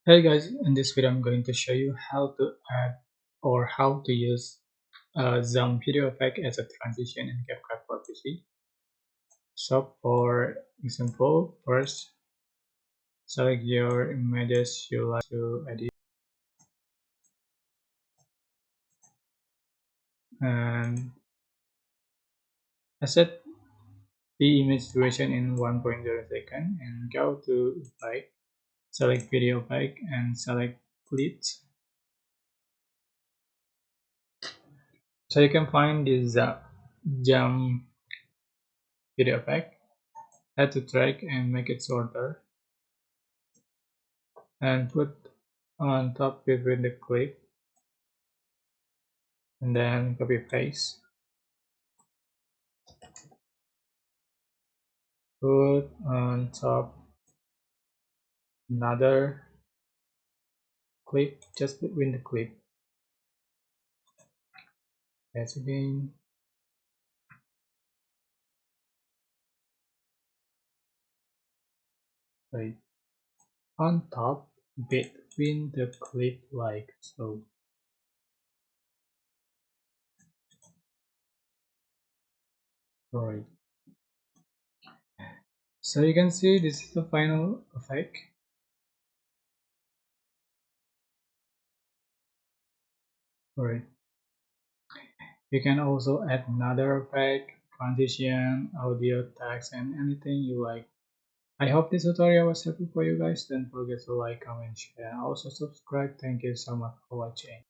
Hey guys, in this video I'm going to show you how to add or how to use some video effect as a transition in CapCut for PC. So for example, first select your images you like to edit and set the image duration in 1.0 second and go to effect, select video effect and select clips. So you can find this jump video effect, add to track and make it shorter and put on top between the clip and then copy paste, put on top another clip just between the clip, paste again, right on top between the clip like so. Right, so you can see this is the final effect. Right, you can also add another effect, transition, audio, text and anything you like. I hope this tutorial was helpful for you guys. Don't forget to like, comment, share, and also subscribe. Thank you so much for watching.